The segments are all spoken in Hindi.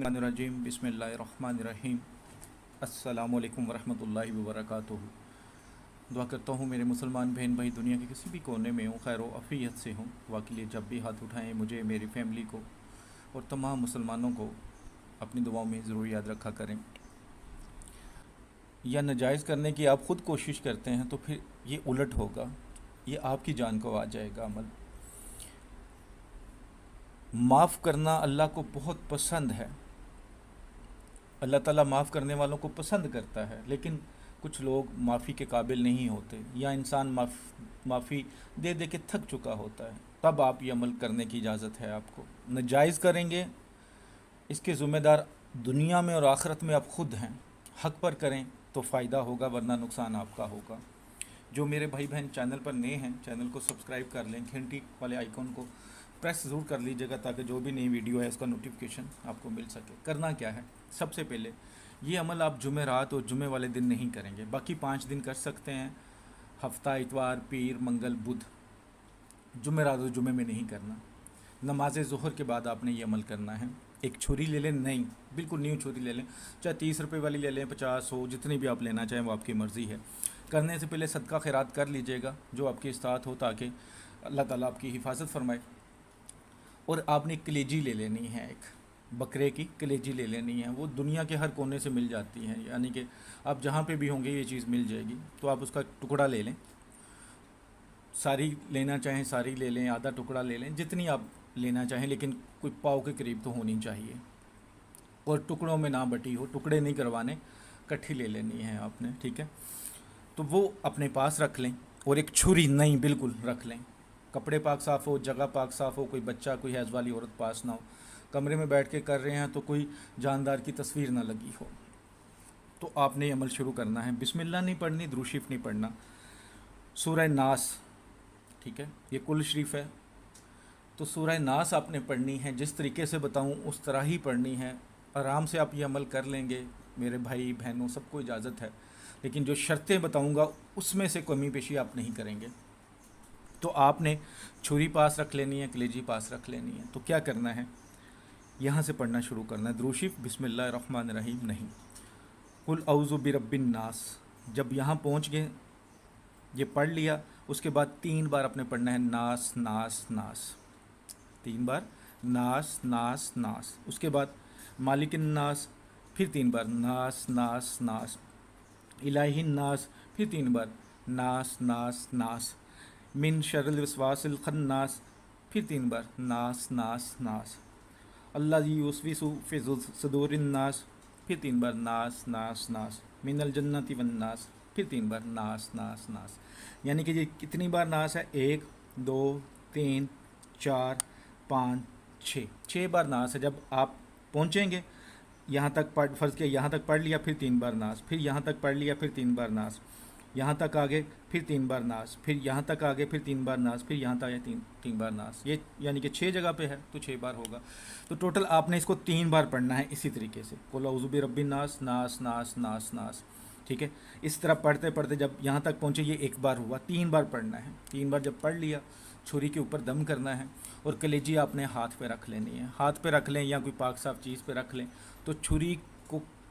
शैतानिर्रजीम बिस्मिल्लाहिर्रहमानिर्रहीम अस्सलामु अलैकुम वरहमतुल्लाहि वबरकातुहू। दुआ करता हूँ मेरे मुसलमान बहन भाई दुनिया के किसी भी कोने में हों, खैर अफ़ियत से हों। दुआ के लिए जब भी हाथ उठाएं मुझे, मेरी फैमिली को और तमाम मुसलमानों को अपनी दुआओं में ज़रूर याद रखा करें। या नाजायज़ करने की आप ख़ुद कोशिश करते हैं तो फिर ये उलट होगा, ये आपकी जान को आ जाएगा अमल। माफ़ करना अल्लाह को बहुत पसंद है, अल्लाह ताला माफ़ करने वालों को पसंद करता है, लेकिन कुछ लोग माफ़ी के काबिल नहीं होते या इंसान माफ़ी दे दे के थक चुका होता है। तब आप ये अमल करने की इजाज़त है आपको। नाजायज़ करेंगे इसके ज़िम्मेदार दुनिया में और आखिरत में आप ख़ुद हैं। हक़ पर करें तो फ़ायदा होगा, वरना नुकसान आपका होगा। जो मेरे भाई बहन चैनल पर नए हैं, चैनल को सब्सक्राइब कर लें, घंटी वाले आइकॉन को प्रेस ज़रूर कर लीजिएगा ताकि जो भी नई वीडियो है इसका नोटिफिकेशन आपको मिल सके। करना क्या है, सबसे पहले ये अमल आप जुमेरात और जुमे वाले दिन नहीं करेंगे, बाकी 5 दिन कर सकते हैं। हफ्ता, इतवार, पीर, मंगल, बुध, जुमेरात और जुमे में नहीं करना। नमाज ज़ोहर के बाद आपने ये अमल करना है। एक छुरी ले लें, नहीं बिल्कुल न्यू छुरी ले लें, चाहे 30 रुपये वाली ले लें, 50, 100, जितनी भी आप लेना चाहें वो आपकी मर्ज़ी है। करने से पहले सदका खैरात कर लीजिएगा जो आपकी इस्तात हो, ताकि अल्लाह ताला आपकी हिफाजत फरमाए। और आपने कलेजी ले लेनी है, एक बकरे की कलेजी ले लेनी है। वो दुनिया के हर कोने से मिल जाती है, यानी कि आप जहाँ पे भी होंगे ये चीज़ मिल जाएगी। तो आप उसका टुकड़ा ले लें, सारी लेना चाहें सारी ले लें, आधा टुकड़ा ले लें, जितनी आप लेना चाहें, लेकिन कोई पाव के करीब तो होनी चाहिए और टुकड़ों में ना बटी हो। टुकड़े नहीं करवाने, कट्ठी ले लेनी है आपने, ठीक है। तो वो अपने पास रख लें और एक छुरी नहीं बिल्कुल रख लें। कपड़े पाक साफ़ हो, जगह पाक साफ़ हो, कोई बच्चा, कोई हैज़ वाली औरत पास ना हो। कमरे में बैठ के कर रहे हैं तो कोई जानदार की तस्वीर ना लगी हो। तो आपने ये अमल शुरू करना है। बिस्मिल्लाह नहीं पढ़नी, दुरूद शरीफ नहीं पढ़ना, सूरह नास, ठीक है, ये कुल शरीफ है। तो सूरह नास आपने पढ़नी है, जिस तरीके से बताऊँ उस तरह ही पढ़नी है। आराम से आप ये अमल कर लेंगे मेरे भाई बहनों, सबको इजाज़त है। लेकिन जो शर्तें बताऊँगा उसमें से कमी पेशी आप नहीं करेंगे। तो आपने छुरी पास रख लेनी है, कलेजी पास रख लेनी है। तो क्या करना है, यहाँ से पढ़ना शुरू करना है। दुरूद शरीफ बिस्मिल्लाहिर्रहमानिर्रहीम नहीं, कुल औज़ु बिरब्बिन नास। जब यहाँ पहुँच गए, ये पढ़ लिया, उसके बाद 3 बार आपने पढ़ना है नास नास नास, 3 बार नास नास नास। उसके बाद मालिकिन नास, फिर 3 बार नास नास नास। इलाहिन नास, फिर 3 बार नास नास नास। मिन शर्रिल वस्वासिल खन्नास, फिर 3 बार नास नास नास। अल्लाज़ी युस्विसु फ़ी सुदूरिन नास, फिर 3 बार नास नास नास। मिनल जन्नति वन नास, फिर 3 बार नास नास नास। यानी कि ये कितनी बार नास है, 1 2 3 4 5 6 बार नास है। जब आप पहुँचेंगे यहाँ तक पढ़, फ़र्ज़ किया यहाँ तक पढ़ लिया, फिर 3 बार नास, फिर यहाँ तक पढ़ लिया, फिर 3 बार नास, यहाँ तक आगे फिर 3 बार नास, फिर यहाँ तक आगे फिर 3 बार नास, फिर यहाँ तक आगे 3 बार नास। ये यानी कि 6 जगह पे है तो 6 बार होगा। तो टोटल आपने इसको 3 बार पढ़ना है इसी तरीके से, कुल औज़ु बिरब्बिन नास नास नास नास नास, ठीक है। इस तरह पढ़ते पढ़ते जब यहाँ तक पहुँचे, ये 1 बार हुआ, 3 बार पढ़ना है। 3 बार जब पढ़ लिया, छुरी के ऊपर दम करना है और कलेजी आपने हाथ पे रख लेनी है। हाथ पे रख लें या कोई पाक साफ चीज़ पे रख लें। तो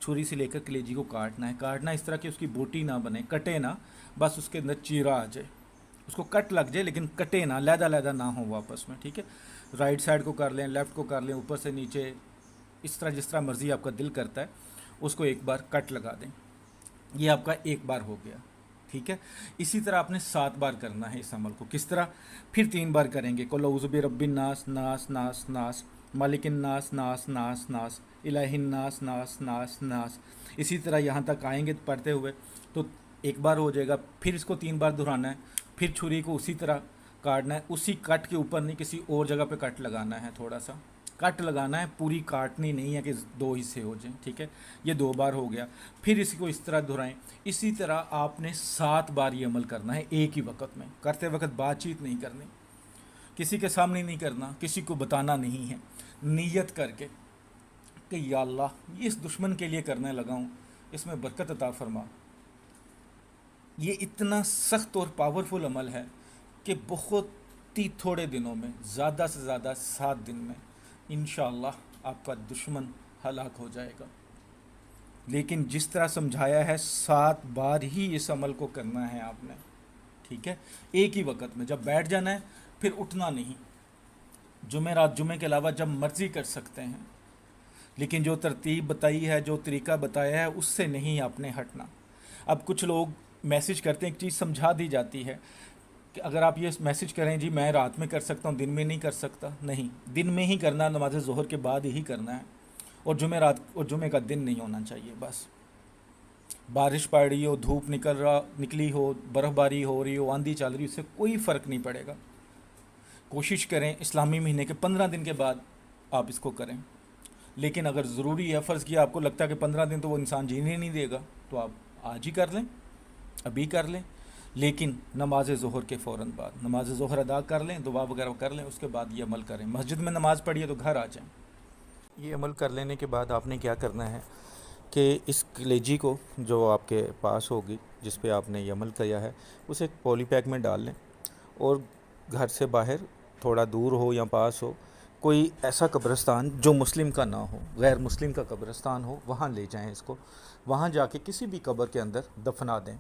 छुरी से लेकर कलेजी को काटना है। काटना इस तरह कि उसकी बोटी ना बने, कटे ना, बस उसके अंदर चीरा आ जाए, उसको कट लग जाए लेकिन कटे ना, लैदा लैदा ना हो आपस में, ठीक है। राइट साइड को कर लें, लेफ़्ट को कर लें, ऊपर से नीचे, इस तरह जिस तरह मर्ज़ी आपका दिल करता है उसको 1 बार कट लगा दें। ये आपका 1 बार हो गया, ठीक है। इसी तरह आपने 7 बार करना है इस अमल को। किस तरह, फिर 3 बार करेंगे, कुल औज़ु बिरब्बिन नास नास नास नास, मालिकिन नास नास नास नास, इलाहिन नास नास नास नास। इसी तरह यहाँ तक आएंगे पढ़ते हुए तो 1 बार हो जाएगा। फिर इसको 3 बार दोहराना है, फिर छुरी को उसी तरह काटना है, उसी कट के ऊपर नहीं, किसी और जगह पे कट लगाना है, थोड़ा सा कट लगाना है, पूरी काटनी नहीं है कि 2 हिस्से हो जाएं, ठीक है। ये 2 बार हो गया। फिर इसको इस तरह दोहराएं। इसी तरह आपने 7 बार ये अमल करना है एक ही वक्त में। करते वक्त बातचीत नहीं करनी, किसी के सामने नहीं करना, किसी को बताना नहीं है। नीयत करके कि या अल्लाह इस दुश्मन के लिए करने लगा हूँ, इसमें बरकत अता फरमा। ये इतना सख्त और पावरफुल अमल है कि बहुत ही थोड़े दिनों में, ज़्यादा से ज़्यादा 7 दिन में इंशाअल्लाह आपका दुश्मन हलाक हो जाएगा। लेकिन जिस तरह समझाया है 7 बार ही इस अमल को करना है आपने, ठीक है, एक ही वक्त में जब बैठ जाना है, फिर उठना नहीं। जुमेरात जुमे के अलावा जब मर्जी कर सकते हैं, लेकिन जो तरतीब बताई है, जो तरीका बताया है, उससे नहीं आपने हटना। अब कुछ लोग मैसेज करते हैं, एक चीज़ समझा दी जाती है कि अगर आप ये मैसेज करें जी मैं रात में कर सकता हूँ, दिन में नहीं कर सकता, नहीं, दिन में ही करना, नमाज ज़ोहर के बाद ही करना है। और जुमेरात और जुमे का दिन नहीं होना चाहिए। बस बारिश पड़ रही हो, धूप निकली हो, बर्फ़बारी हो रही हो, आंधी चल रही हो, उससे कोई फ़र्क नहीं पड़ेगा। कोशिश करें इस्लामी महीने के 15 दिन के बाद आप इसको करें। लेकिन अगर ज़रूरी है, फ़र्ज़ किया आपको लगता है कि 15 दिन तो वो इंसान जीने नहीं देगा, तो आप आज ही कर लें, अभी कर लें। लेकिन नमाज ज़ोहर के फ़ौरन बाद नमाज ज़ोहर अदा कर लें, दुआ वगैरह कर लें, उसके बाद ये अमल करें। मस्जिद में नमाज़ पढ़िए तो घर आ जाएं। ये अमल कर लेने के बाद आपने क्या करना है कि इस कलेजी को जो आपके पास होगी, जिस पे आपने ये अमल किया है, उसे एक पॉली पैक में डाल लें और घर से बाहर थोड़ा दूर हो या पास हो कोई ऐसा कब्रिस्तान जो मुस्लिम का ना हो, गैर मुस्लिम का कब्रिस्तान हो, वहाँ ले जाएं इसको। वहाँ जाके किसी भी कब्र के अंदर दफना दें।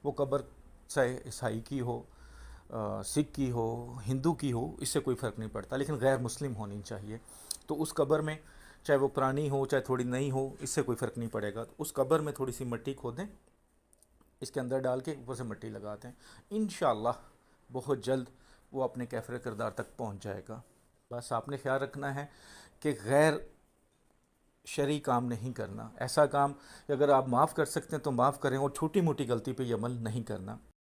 वो कब्र चाहे ईसाई की हो, सिख की हो, हिंदू की हो, इससे कोई फ़र्क नहीं पड़ता, लेकिन गैर मुस्लिम होनी चाहिए। तो उस कब्र में चाहे वो पुरानी हो चाहे थोड़ी नई हो, इससे कोई फ़र्क नहीं पड़ेगा। तो उस कब्र में थोड़ी सी मिट्टी खोदें, इसके अंदर डाल के ऊपर से मिट्टी लगा दें। इंशाअल्लाह बहुत जल्द वो अपने कैफ़र किरदार तक पहुंच जाएगा। बस आपने ख्याल रखना है कि गैर शरई काम नहीं करना। ऐसा काम कि अगर आप माफ़ कर सकते हैं तो माफ़ करें, और छोटी मोटी गलती पे ये अमल नहीं करना।